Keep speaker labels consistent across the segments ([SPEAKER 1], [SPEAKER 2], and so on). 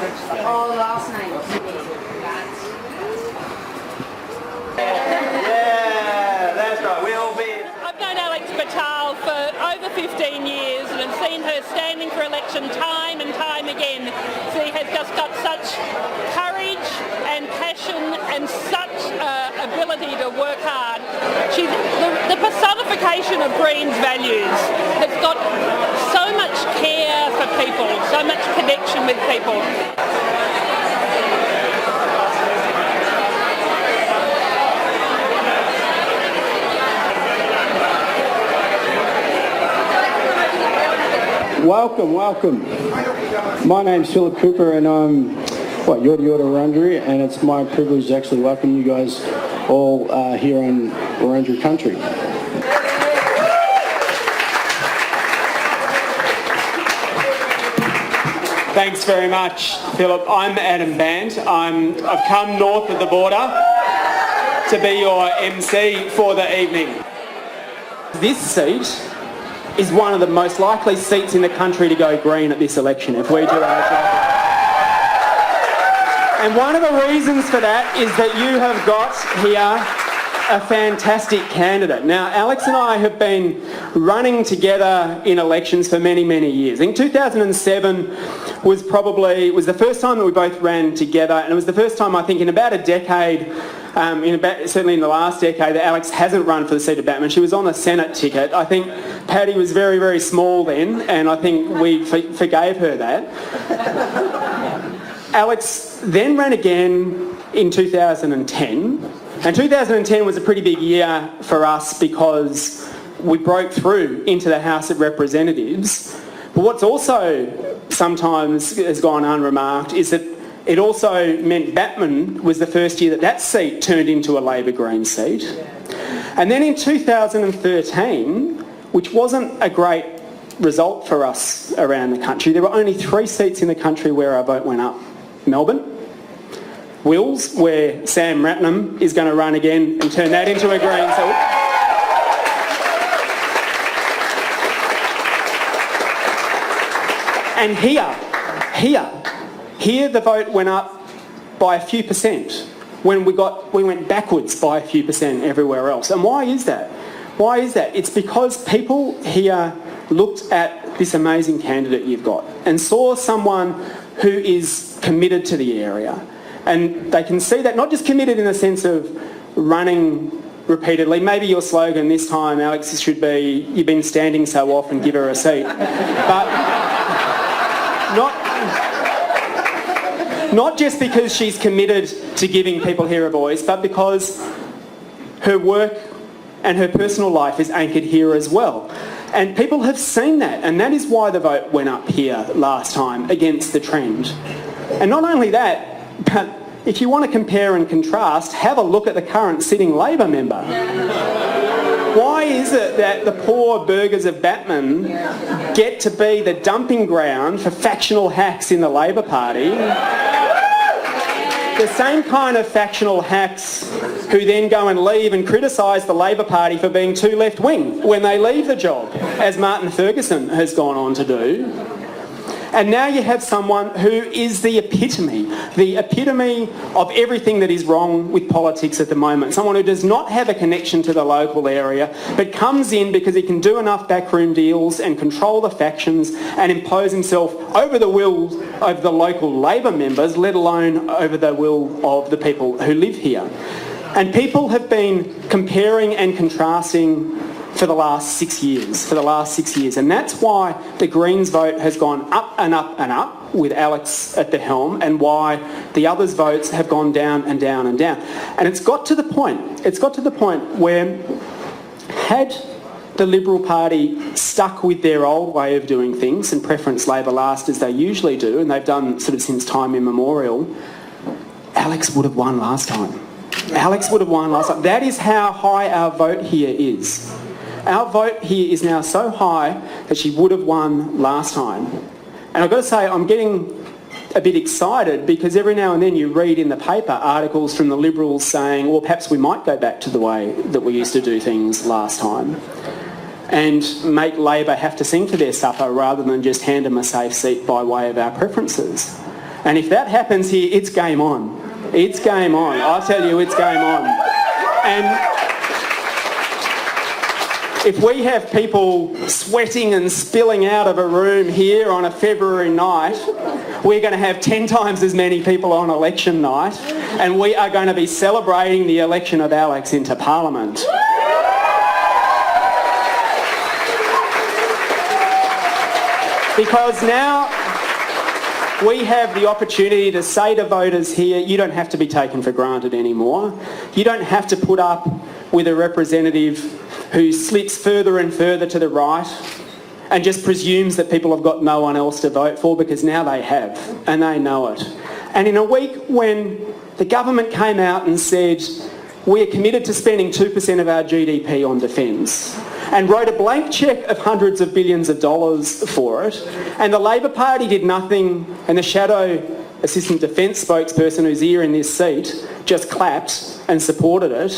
[SPEAKER 1] Oh, last name.
[SPEAKER 2] Yeah, that's right. We'll be...
[SPEAKER 3] I've known Alex Bhathal for over 15 years and have seen her standing for election time and time again. She has just got such courage and passion and such ability to work hard. She's the personification of Green's values. Has got so much care for people, so much connection with people.
[SPEAKER 4] Welcome. My name's Philip Cooper and I'm Wurundjeri, and it's my privilege to actually welcome you guys all here on Wurundjeri country.
[SPEAKER 2] Thanks very much, Philip. I'm Adam Bandt. I've come north of the border to be your MC for the evening. This seat is one of the most likely seats in the country to go green at this election if we do our job. And one of the reasons for that is that you have got here a fantastic candidate. Now, Alex and I have been running together in elections for many, many years. I think 2007 was the first time that we both ran together, and it was the first time, I think, in about a decade, certainly in the last decade, that Alex hasn't run for the seat of Batman. She was on a Senate ticket. I think Paddy was very, very small then, and I think we forgave her that. Alex then ran again in 2010, and 2010 was a pretty big year for us because we broke through into the House of Representatives. But what's also sometimes has gone unremarked is that it also meant Batman was the first year that seat turned into a Labor Green seat. And then in 2013, which wasn't a great result for us around the country, there were only 3 seats in the country where our vote went up. Melbourne, Wills, where Sam Ratnam is going to run again and turn that into a green seat. And here the vote went up by a few percent when we went backwards by a few percent everywhere else. And why is that? It's because people here looked at this amazing candidate you've got and saw someone who is committed to the area. And they can see that, not just committed in the sense of running repeatedly. Maybe your slogan this time, Alex, should be, you've been standing so often, give her a seat. But not just because she's committed to giving people here a voice, but because her work and her personal life is anchored here as well. And people have seen that, and that is why the vote went up here last time against the trend. And not only that, but if you want to compare and contrast, have a look at the current sitting Labor member. Why is it that the poor burghers of Batman get to be the dumping ground for factional hacks in the Labor Party? The same kind of factional hacks who then go and leave and criticise the Labor Party for being too left-wing when they leave the job, as Martin Ferguson has gone on to do. And now you have someone who is the epitome of everything that is wrong with politics at the moment. Someone who does not have a connection to the local area, but comes in because he can do enough backroom deals and control the factions and impose himself over the will of the local Labor members, let alone over the will of the people who live here. And people have been comparing and contrasting for the last 6 years. And that's why the Greens vote has gone up and up and up with Alex at the helm, and why the others' votes have gone down and down and down. And it's got to the point where had the Liberal Party stuck with their old way of doing things and preference Labor last as they usually do, and they've done sort of since time immemorial, Alex would have won last time. That is how high our vote here is. Our vote here is now so high that she would have won last time. And I've got to say, I'm getting a bit excited because every now and then you read in the paper articles from the Liberals saying, well, perhaps we might go back to the way that we used to do things last time and make Labor have to sing for their supper rather than just hand them a safe seat by way of our preferences. And if that happens here, it's game on. It's game on. I tell you, it's game on. And if we have people sweating and spilling out of a room here on a February night, we're going to have 10 times as many people on election night, and we are going to be celebrating the election of Alex into Parliament. Because now we have the opportunity to say to voters here, you don't have to be taken for granted anymore. You don't have to put up with a representative who slips further and further to the right and just presumes that people have got no one else to vote for, because now they have, and they know it. And in a week when the government came out and said, we are committed to spending 2% of our GDP on defence, and wrote a blank cheque of hundreds of billions of dollars for it, and the Labor Party did nothing, and the shadow Assistant Defence spokesperson who's here in this seat just clapped and supported it.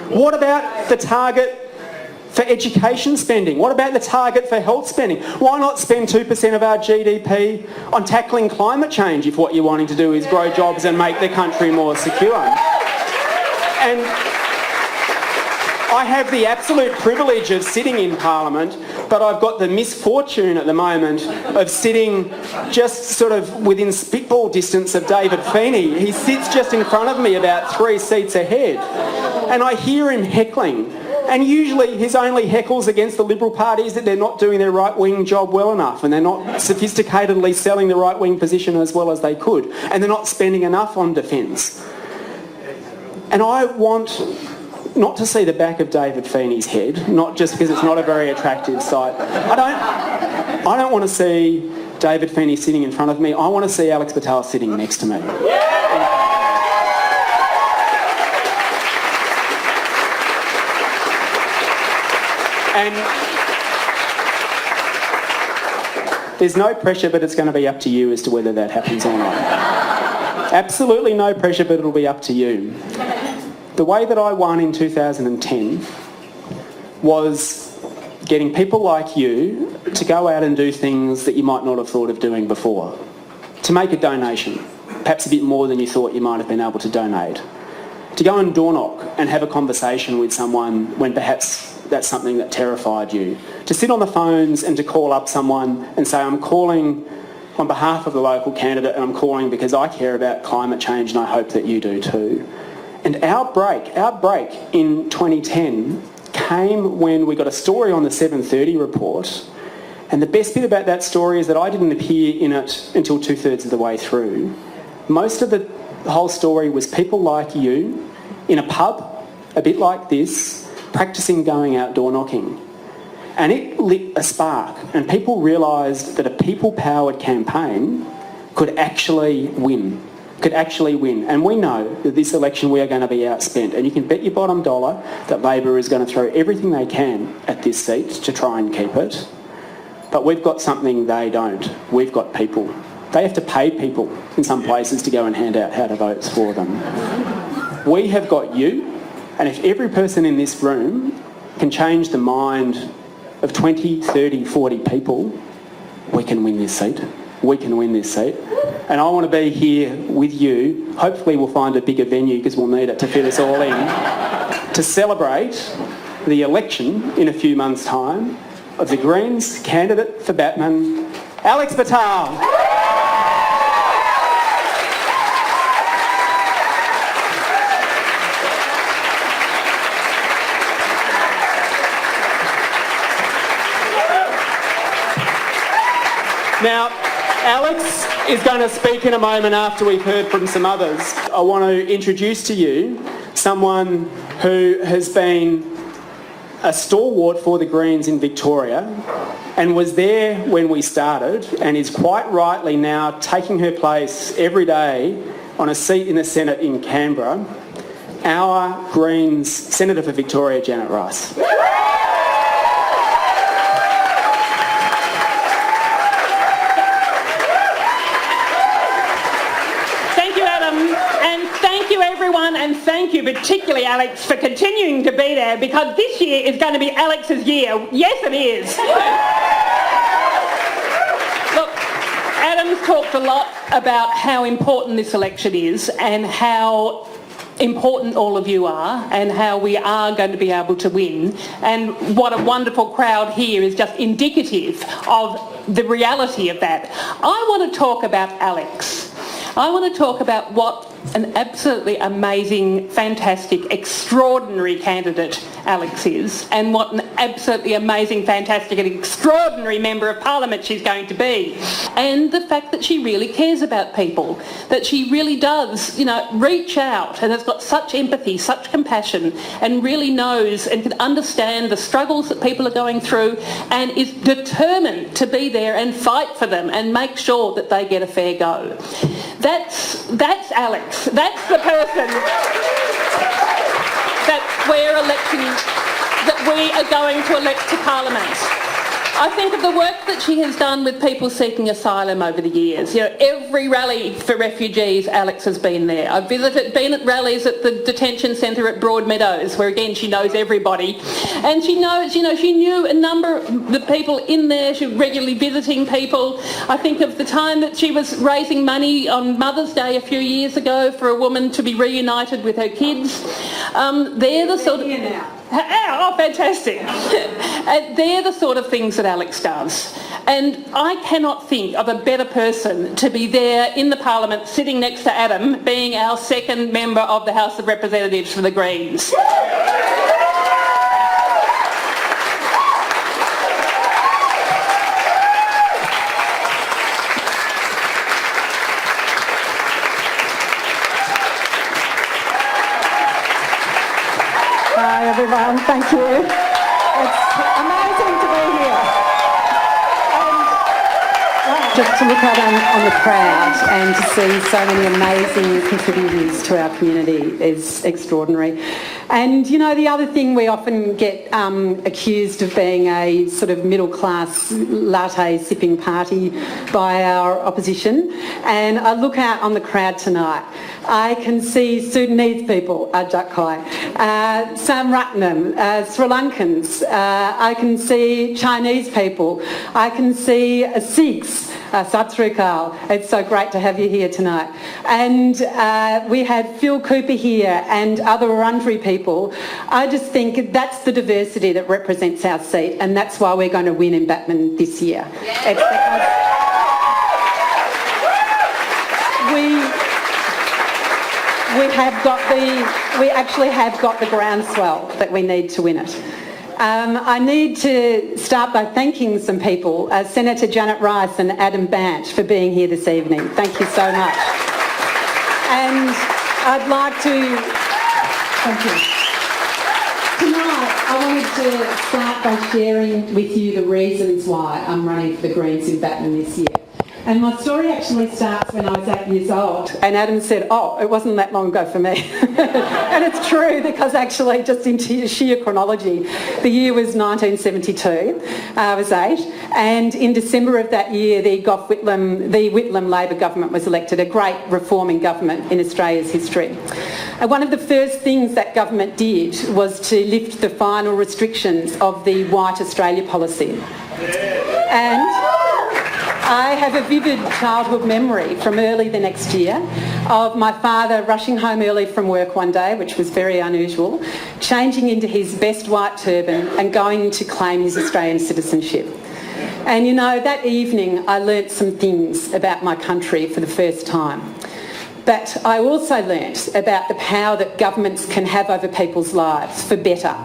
[SPEAKER 2] What about the target for education spending? What about the target for health spending? Why not spend 2% of our GDP on tackling climate change if what you're wanting to do is grow jobs and make the country more secure? And I have the absolute privilege of sitting in Parliament, but I've got the misfortune at the moment of sitting just sort of within spitball distance of David Feeney. He sits just in front of me about 3 seats ahead, and I hear him heckling. And usually his only heckles against the Liberal Party is that they're not doing their right-wing job well enough, and they're not sophisticatedly selling the right-wing position as well as they could, and they're not spending enough on defence. And I want not to see the back of David Feeney's head, not just because it's not a very attractive sight. I don't want to see David Feeney sitting in front of me. I want to see Alex Bhathal sitting next to me. And there's no pressure, but it's going to be up to you as to whether that happens or not. Absolutely no pressure, but it'll be up to you. The way that I won in 2010 was getting people like you to go out and do things that you might not have thought of doing before. To make a donation, perhaps a bit more than you thought you might have been able to donate. To go and door knock and have a conversation with someone when perhaps that's something that terrified you. To sit on the phones and to call up someone and say, I'm calling on behalf of the local candidate, and I'm calling because I care about climate change and I hope that you do too. And our break in 2010 came when we got a story on the 7:30 report, and the best bit about that story is that I didn't appear in it until 2/3 of the way through. Most of the whole story was people like you in a pub, a bit like this, practicing going out door knocking. And it lit a spark, and people realised that a people-powered campaign could actually win. And we know that this election we are going to be outspent, and you can bet your bottom dollar that Labor is going to throw everything they can at this seat to try and keep it. But we've got something they don't. We've got people. They have to pay people in some places to go and hand out how to votes for them. We have got you, and if every person in this room can change the mind of 20, 30, 40 people, we can win this seat. We can win this seat. And I want to be here with you. Hopefully we'll find a bigger venue because we'll need it to fit us all in, to celebrate the election in a few months' time of the Greens candidate for Batman, Alex Bhathal. Now, Alex is going to speak in a moment after we've heard from some others. I want to introduce to you someone who has been a stalwart for the Greens in Victoria and was there when we started, and is quite rightly now taking her place every day on a seat in the Senate in Canberra, our Greens Senator for Victoria, Janet Rice.
[SPEAKER 3] And thank you, particularly Alex, for continuing to be there, because this year is going to be Alex's year. Yes, it is. Look, Adam, Adam's talked a lot about how important this election is and how important all of you are and how we are going to be able to win, and what a wonderful crowd here is just indicative of the reality of that. I want to talk about Alex. I want to talk about what an absolutely amazing, fantastic, extraordinary candidate Alex is, and what an absolutely amazing, fantastic and extraordinary Member of Parliament she's going to be. And the fact that she really cares about people, that she really does, reach out and has got such empathy, such compassion, and really knows and can understand the struggles that people are going through, and is determined to be there and fight for them and make sure that they get a fair go. That's Alex. That's the person that we are going to elect to Parliament. I think of the work that she has done with people seeking asylum over the years. Every rally for refugees, Alex has been there. I've been at rallies at the detention centre at Broadmeadows, where again she knows everybody, and she knows, she knew a number of the people in there. She was regularly visiting people. I think of the time that she was raising money on Mother's Day a few years ago for a woman to be reunited with her kids. They're the sort of... Oh, fantastic. They're the sort of things that Alex does. And I cannot think of a better person to be there in the Parliament sitting next to Adam, being our second member of the House of Representatives for the Greens.
[SPEAKER 1] Hi everyone, thank you. It's amazing to be here. Just to look out on the crowd and to see so many amazing contributors to our community is extraordinary. And the other thing, we often get accused of being a sort of middle-class latte sipping party by our opposition. And I look out on the crowd tonight. I can see Sudanese people, Ajak Kai, Sam Ratnam, Sri Lankans. I can see Chinese people. I can see Sikhs. Sat Sri Akal. It's so great to have you here tonight. And we had Phil Cooper here and other Wurundjeri people. I just think that's the diversity that represents our seat, and that's why we're going to win in Batman this year. Yeah. It's because we actually have got the groundswell that we need to win it. I need to start by thanking some people, Senator Janet Rice and Adam Bandt, for being here this evening. Thank you so much. And I'd like to... Thank you. Tonight, I wanted to start by sharing with you the reasons why I'm running for the Greens in Batman this year. And my story actually starts when I was 8 years old. And Adam said, oh, it wasn't that long ago for me. And it's true, because actually, just in sheer chronology, the year was 1972. I was 8. And in December of that year, the Whitlam Labor government was elected, a great reforming government in Australia's history. And one of the first things that government did was to lift the final restrictions of the White Australia policy. And I have a vivid childhood memory from early the next year of my father rushing home early from work one day, which was very unusual, changing into his best white turban and going to claim his Australian citizenship. And that evening I learnt some things about my country for the first time. But I also learnt about the power that governments can have over people's lives, for better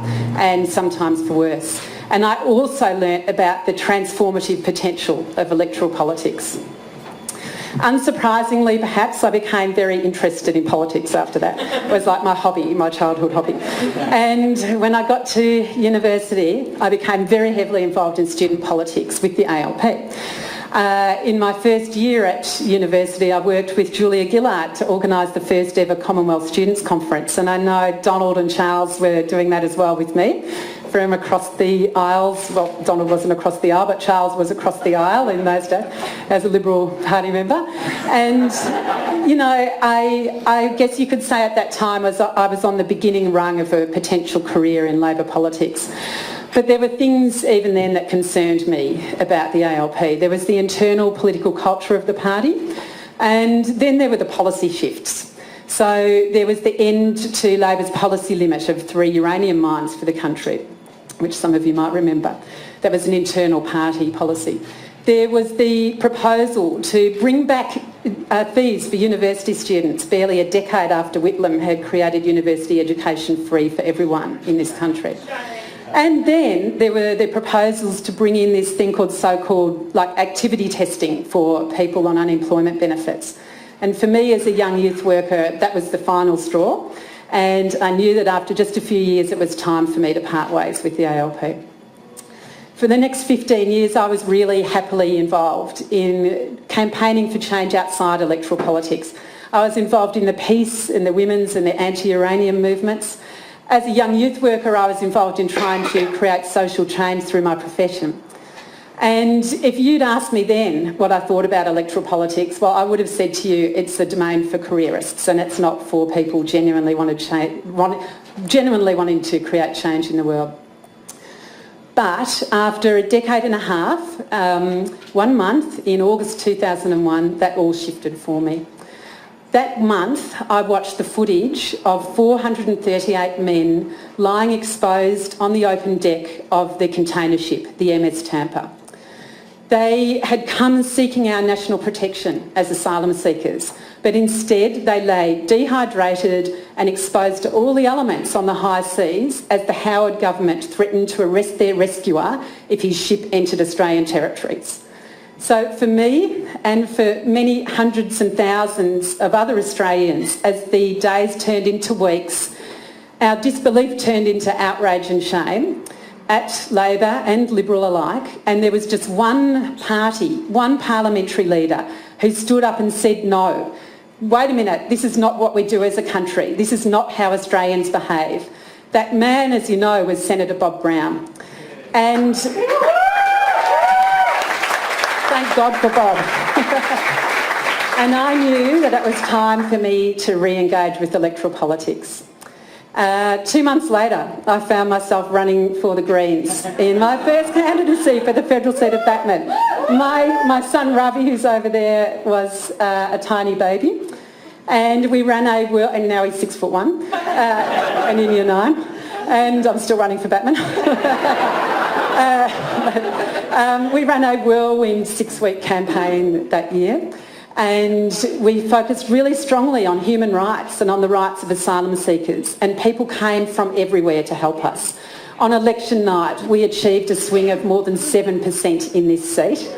[SPEAKER 1] and sometimes for worse. And I also learnt about the transformative potential of electoral politics. Unsurprisingly, perhaps, I became very interested in politics after that. It was like my hobby, my childhood hobby. And when I got to university, I became very heavily involved in student politics with the ALP. In my first year at university, I worked with Julia Gillard to organise the first ever Commonwealth Students' Conference, and I know Donald and Charles were doing that as well with me from across the aisles. Well, Donald wasn't across the aisle, but Charles was across the aisle in those days as a Liberal Party member. And, I guess you could say at that time I was on the beginning rung of a potential career in Labor politics. But there were things even then that concerned me about the ALP. There was the internal political culture of the party, and then there were the policy shifts. So there was the end to Labor's policy limit of 3 uranium mines for the country, which some of you might remember. That was an internal party policy. There was the proposal to bring back fees for university students barely a decade after Whitlam had created university education free for everyone in this country. And then there were the proposals to bring in this thing called so-called activity testing for people on unemployment benefits. And for me as a young youth worker, that was the final straw. And I knew that after just a few years, it was time for me to part ways with the ALP. For the next 15 years, I was really happily involved in campaigning for change outside electoral politics. I was involved in the peace and the women's and the anti-uranium movements. As a young youth worker, I was involved in trying to create social change through my profession. And if you'd asked me then what I thought about electoral politics, well, I would have said to you it's a domain for careerists and it's not for people genuinely wanting to create change in the world. But after a decade and a half, 1 month in August 2001, that all shifted for me. That month, I watched the footage of 438 men lying exposed on the open deck of the container ship, the MS Tampa. They had come seeking our national protection as asylum seekers, but instead they lay dehydrated and exposed to all the elements on the high seas as the Howard government threatened to arrest their rescuer if his ship entered Australian territories. So for me and for many hundreds and thousands of other Australians, as the days turned into weeks, our disbelief turned into outrage and shame at Labor and Liberal alike, and there was just one party, one parliamentary leader who stood up and said no. Wait a minute, this is not what we do as a country. This is not how Australians behave. That man, as you know, was Senator Bob Brown. And thank God for Bob. And I knew that it was time for me to re-engage with electoral politics. 2 months later, I found myself running for the Greens in my first candidacy for the federal seat of Batman. My son Ravi, who's over there, was a tiny baby, and we ran and now he's 6'1", and in year 9, and I'm still running for Batman. We ran a whirlwind 6-week campaign that year. And we focused really strongly on human rights and on the rights of asylum seekers, and people came from everywhere to help us. On election night, we achieved a swing of more than 7% in this seat,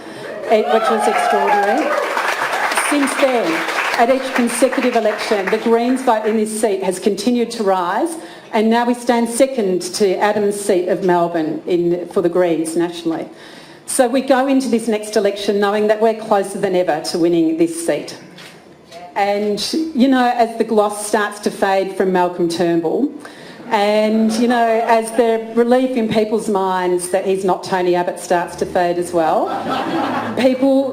[SPEAKER 1] which was extraordinary. Since then, at each consecutive election, the Greens' vote in this seat has continued to rise, and now we stand second to Adam's seat of Melbourne for the Greens nationally. So we go into this next election knowing that we're closer than ever to winning this seat. And, you know, as the gloss starts to fade from Malcolm Turnbull, and, you know, as the relief in people's minds that he's not Tony Abbott starts to fade as well,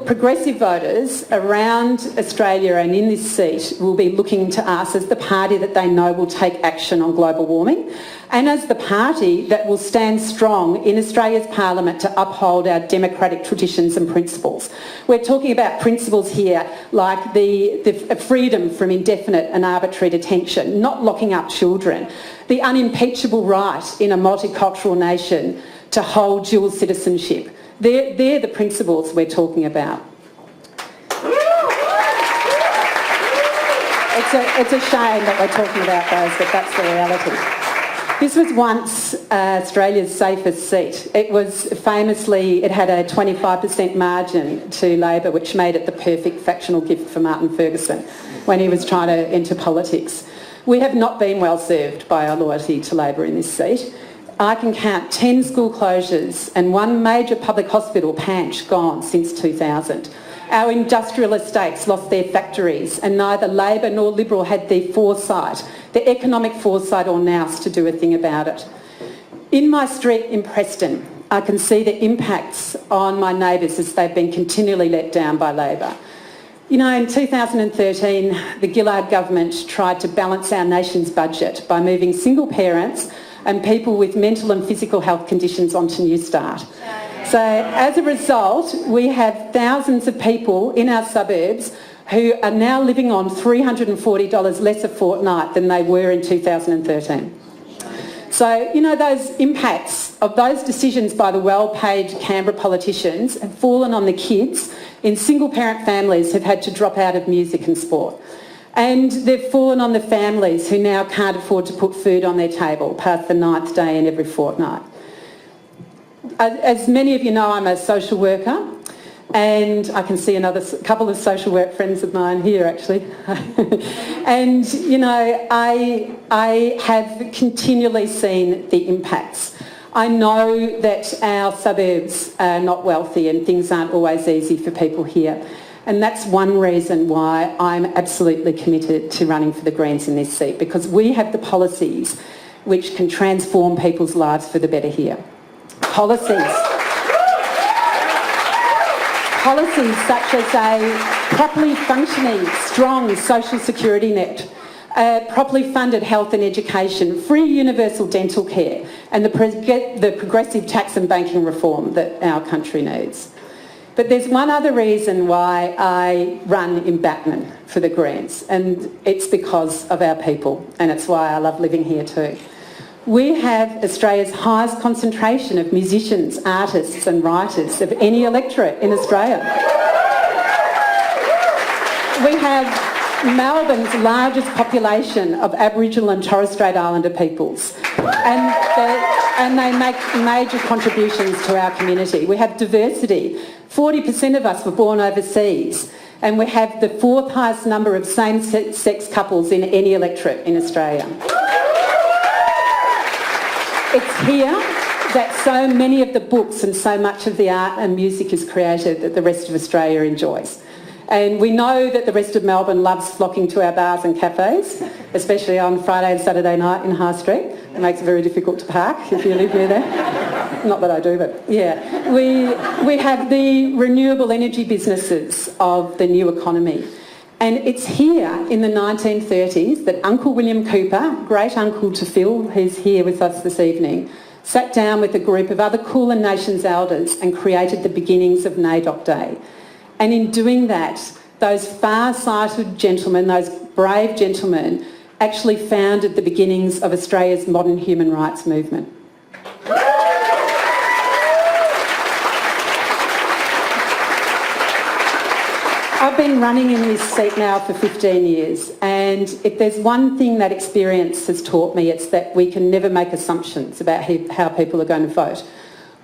[SPEAKER 1] progressive voters around Australia and in this seat will be looking to us as the party that they know will take action on global warming, and as the party that will stand strong in Australia's Parliament to uphold our democratic traditions and principles. We're talking about principles here like the freedom from indefinite and arbitrary detention, not locking up children, the unimpeachable right in a multicultural nation to hold dual citizenship. They're the principles we're talking about. It's a shame that we're talking about those, but that's the reality. This was once Australia's safest seat. It had a 25% margin to Labor, which made it the perfect factional gift for Martin Ferguson when he was trying to enter politics. We have not been well served by our loyalty to Labor in this seat. I can count 10 school closures and 1 major public hospital, Panch, gone since 2000. Our industrial estates lost their factories, and neither Labor nor Liberal had the foresight, the economic foresight or nous to do a thing about it. In my street in Preston, I can see the impacts on my neighbours as they've been continually let down by Labor. You know, in 2013, the Gillard government tried to balance our nation's budget by moving single parents and people with mental and physical health conditions onto New Start. So as a result, we have thousands of people in our suburbs who are now living on $340 less a fortnight than they were in 2013. So, you know, those impacts of those decisions by the well-paid Canberra politicians have fallen on the kids in single-parent families who've had to drop out of music and sport. And they've fallen on the families who now can't afford to put food on their table past the 9th day in every fortnight. As many of you know, I'm a social worker, and I can see a couple of social work friends of mine here actually. And, you know, I have continually seen the impacts. I know that our suburbs are not wealthy and things aren't always easy for people here. And that's one reason why I'm absolutely committed to running for the Greens in this seat, because we have the policies which can transform people's lives for the better here. Policies such as a properly functioning, strong social security net, properly funded health and education, free universal dental care, and the progressive tax and banking reform that our country needs. But there's one other reason why I run in Batman for the Greens, and it's because of our people, and it's why I love living here too. We have Australia's highest concentration of musicians, artists and writers of any electorate in Australia. We have Melbourne's largest population of Aboriginal and Torres Strait Islander peoples, and they make major contributions to our community. We have diversity. 40% of us were born overseas, and we have the 4th highest number of same-sex couples in any electorate in Australia. It's here that so many of the books and so much of the art and music is created that the rest of Australia enjoys. And we know that the rest of Melbourne loves flocking to our bars and cafes, especially on Friday and Saturday night in High Street. It makes it very difficult to park if you live near there. Not that I do, but yeah. We have the renewable energy businesses of the new economy. And it's here in the 1930s that Uncle William Cooper, great uncle to Phil, who's here with us this evening, sat down with a group of other Kulin Nations elders and created the beginnings of NAIDOC Day. And in doing that, those far-sighted gentlemen, those brave gentlemen, actually founded the beginnings of Australia's modern human rights movement. I've been running in this seat now for 15 years, and if there's one thing that experience has taught me, it's that we can never make assumptions about how people are going to vote.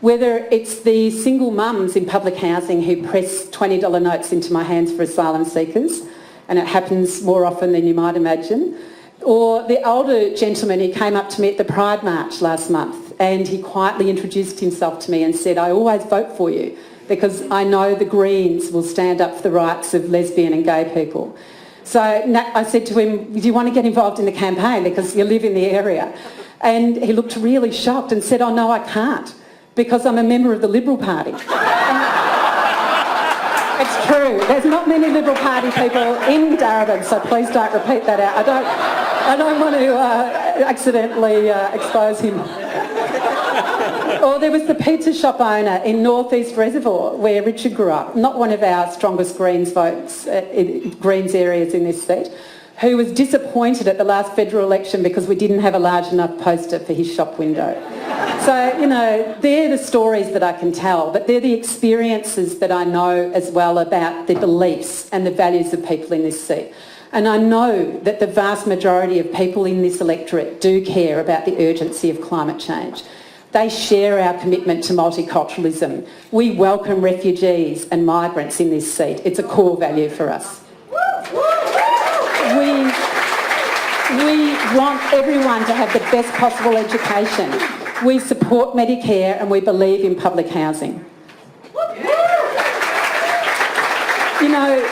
[SPEAKER 1] Whether it's the single mums in public housing who press $20 notes into my hands for asylum seekers, and it happens more often than you might imagine, or the older gentleman who came up to me at the Pride March last month and he quietly introduced himself to me and said, "I always vote for you because I know the Greens will stand up for the rights of lesbian and gay people." So I said to him, "Do you want to get involved in the campaign because you live in the area?" And he looked really shocked and said, "Oh no, I can't, because I'm a member of the Liberal Party." It's true. There's not many Liberal Party people in Darebin, so please don't repeat that out. I don't want to accidentally expose him. Or there was the pizza shop owner in North-East Reservoir where Richard grew up, not one of our strongest Greens votes, Greens areas in this seat, who was disappointed at the last federal election because we didn't have a large enough poster for his shop window. So, you know, they're the stories that I can tell, but they're the experiences that I know as well about the beliefs and the values of people in this seat. And I know that the vast majority of people in this electorate do care about the urgency of climate change. They share our commitment to multiculturalism. We welcome refugees and migrants in this seat. It's a core value for us. We want everyone to have the best possible education. We support Medicare and we believe in public housing. You know,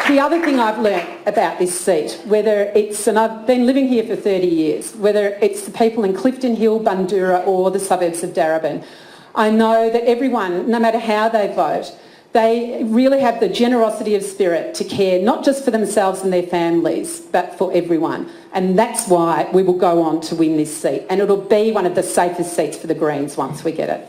[SPEAKER 1] the other thing I've learnt about this seat, whether it's, and I've been living here for 30 years, whether it's the people in Clifton Hill, Bundoora or the suburbs of Darebin, I know that everyone, no matter how they vote, They really have the generosity of spirit to care not just for themselves and their families, but for everyone. And that's why we will go on to win this seat. And it'll be one of the safest seats for the Greens once we get it.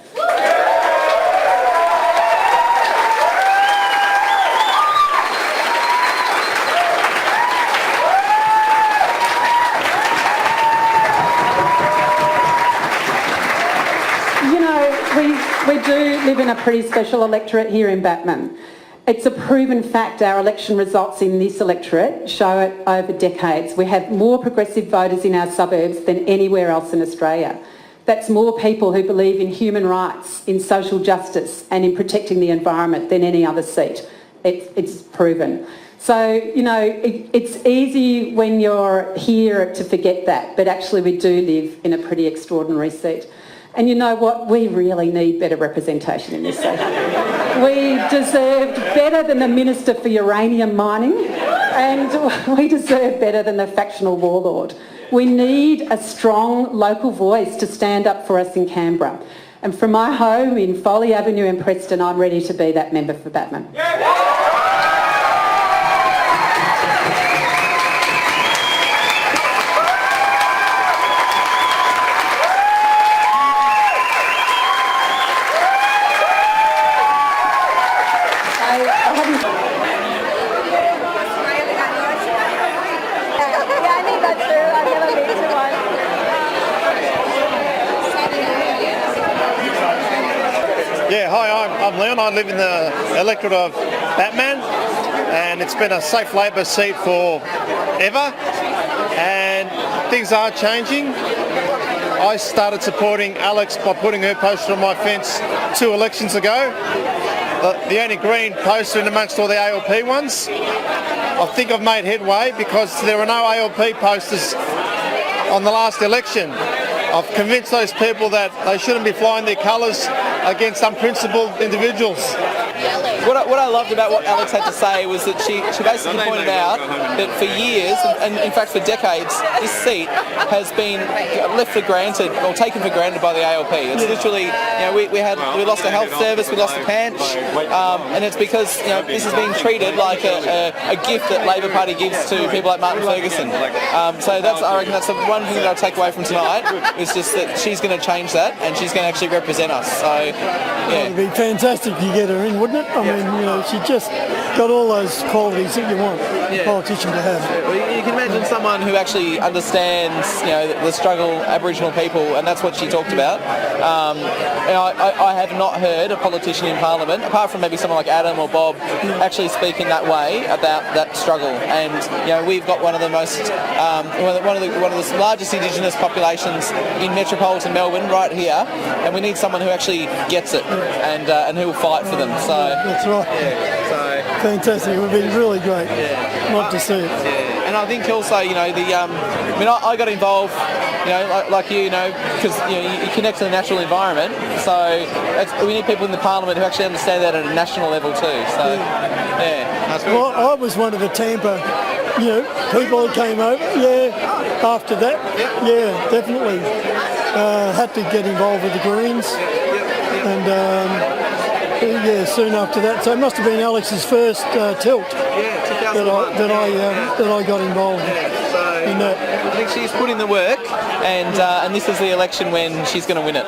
[SPEAKER 1] We do live in a pretty special electorate here in Batman. It's a proven fact our election results in this electorate show it over decades. We have more progressive voters in our suburbs than anywhere else in Australia. That's more people who believe in human rights, in social justice and in protecting the environment than any other seat. It's proven. So, it's easy when you're here to forget that, but actually we do live in a pretty extraordinary seat. And you know what? We really need better representation in this seat. We deserved better than the Minister for Uranium Mining, and we deserve better than the factional warlord. We need a strong local voice to stand up for us in Canberra. And from my home in Foley Avenue in Preston, I'm ready to be that member for Batman.
[SPEAKER 5] I'm Leon. I live in the electorate of Batman, and it's been a safe Labor seat forever, and things are changing. I started supporting Alex by putting her poster on my fence 2 elections ago. The only green poster in amongst all the ALP ones. I think I've made headway because there were no ALP posters on the last election. I've convinced those people that they shouldn't be flying their colours against unprincipled individuals.
[SPEAKER 6] What I loved about what Alex had to say was that she basically pointed out that for years, and in fact for decades, this seat has been left for granted, or taken for granted by the ALP. It's literally, we lost a health service, we lost a panch, and it's because this is being treated like a gift that Labor Party gives to people like Martin Ferguson. So I reckon that's the one thing that I'll take away from tonight, is just that she's going to change that, and she's going to actually represent us. So, yeah.
[SPEAKER 7] It would be fantastic to get her in, wouldn't it? I mean, she just got all those qualities that you want a politician to have.
[SPEAKER 6] Well, you can imagine someone who actually understands, the struggle Aboriginal people, and that's what she talked about. I have not heard a politician in Parliament, apart from maybe someone like Adam or Bob, actually speak in that way about that struggle. And we've got one of the most, one of the largest Indigenous populations in metropolitan Melbourne, right here, and we need someone who actually gets it and who will fight for them. So
[SPEAKER 7] that's right.
[SPEAKER 6] Yeah. So
[SPEAKER 7] fantastic. It would be really great.
[SPEAKER 6] Yeah.
[SPEAKER 7] Love to see it.
[SPEAKER 6] Yeah. And I think also, I got involved, like you, because you connect to the natural environment. So we need people in the Parliament who actually understand that at a national level too. So that's good.
[SPEAKER 7] Well, I was one of the Tampa, people who came over. Yeah. After that, yeah, definitely had to get involved with the Greens, and. Soon after that. So it must have been Alex's first tilt that I got involved in that.
[SPEAKER 6] I think she's put in the work, and this is the election when she's going to win it.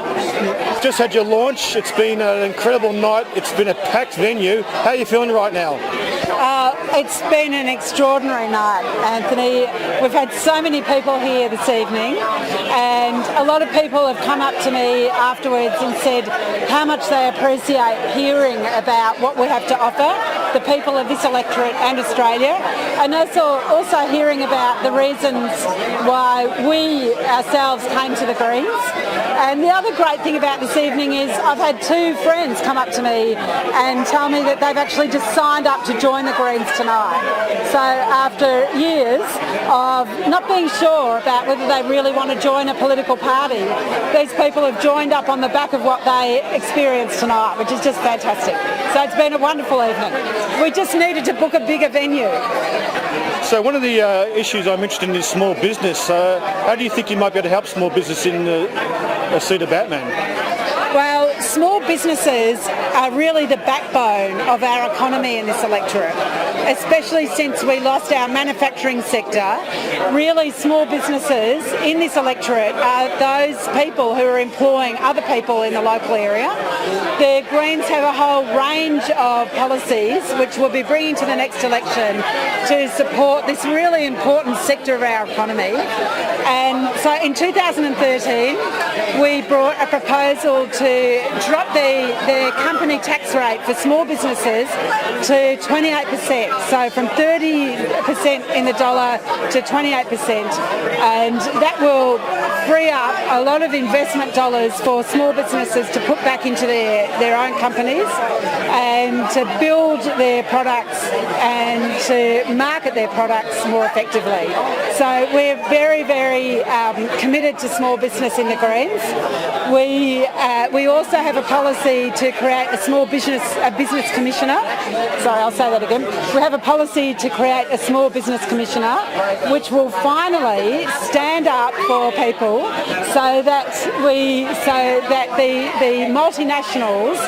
[SPEAKER 5] Just had your launch. It's been an incredible night. It's been a packed venue. How are you feeling right now?
[SPEAKER 8] It's been an extraordinary night, Anthony. We've had so many people here this evening, and a lot of people have come up to me afterwards and said how much they appreciate hearing about what we have to offer, the people of this electorate and Australia, and also hearing about the reasons why we ourselves came to the Greens. And the other great thing about this evening is I've had 2 friends come up to me and tell me that they've actually just signed up to join the Greens tonight. So after years of not being sure about whether they really want to join a political party, these people have joined up on the back of what they experienced tonight, which is just fantastic. So it's been a wonderful evening. We just needed to book a bigger venue.
[SPEAKER 5] So one of the issues I'm interested in is small business. How do you think you might be able to help small business in a seat of Batman?
[SPEAKER 8] Well, small businesses are really the backbone of our economy in this electorate, especially since we lost our manufacturing sector. Really, small businesses in this electorate are those people who are employing other people in the local area. The Greens have a whole range of policies which we'll be bringing to the next election to support this really important sector of our economy. And so in 2013 we brought a proposal to drop the company tax rate for small businesses to 28%, so from 30% in the dollar to 28%, and that will free up a lot of investment dollars for small businesses to put back into their own companies and to build their products and to market their products more effectively. So we're very, very committed to small business in the Greens. We also have a policy to create a business commissioner. Sorry, I'll say that again. We have a policy to create a small business commissioner, which will finally stand up for people so that the multinationals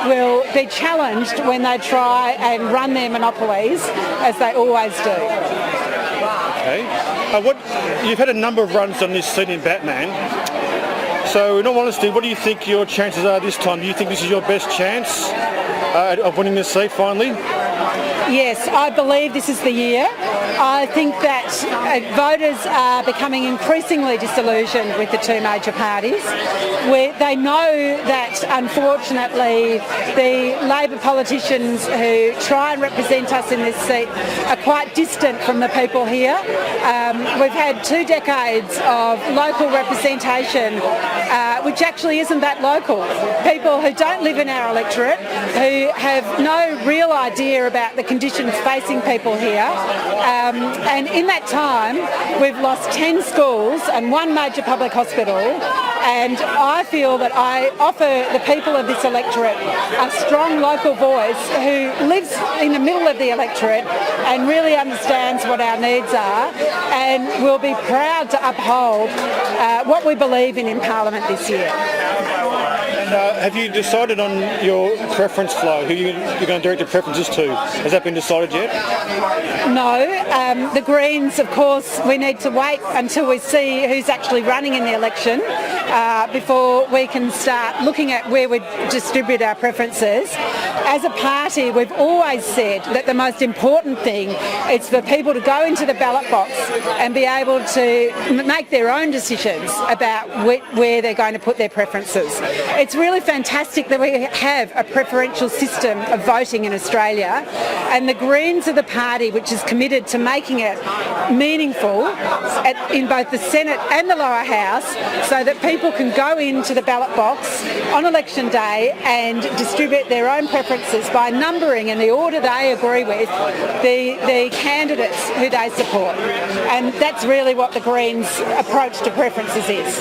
[SPEAKER 8] will be challenged when they try and run their monopolies, as they always do.
[SPEAKER 9] Okay. You've had a number of runs on this seat in Batman. So in all honesty, what do you think your chances are this time? Do you think this is your best chance of winning this seat finally?
[SPEAKER 8] Yes, I believe this is the year. I think that voters are becoming increasingly disillusioned with the two major parties. They know that, unfortunately, the Labor politicians who try and represent us in this seat are quite distant from the people here. We've had 2 decades of local representation, which actually isn't that local. People who don't live in our electorate, who have no real idea about the conditions facing people here. And in that time, we've lost 10 schools and 1 major public hospital. And I feel that I offer the people of this electorate a strong local voice who lives in the middle of the electorate and really understands what our needs are, and will be proud to uphold what we believe in Parliament this year.
[SPEAKER 9] Have you decided on your preference flow, who you're going to direct your preferences to? Has that been decided yet?
[SPEAKER 8] No. The Greens, of course, we need to wait until we see who's actually running in the election before we can start looking at where we distribute our preferences. As a party, we've always said that the most important thing is for people to go into the ballot box and be able to make their own decisions about where they're going to put their preferences. It's really fantastic that we have a preferential system of voting in Australia, and the Greens are the party which is committed to making it meaningful in both the Senate and the lower house, so that people can go into the ballot box on election day and distribute their own preferences by numbering in the order they agree with the candidates who they support. And that's really what the Greens' approach to preferences is.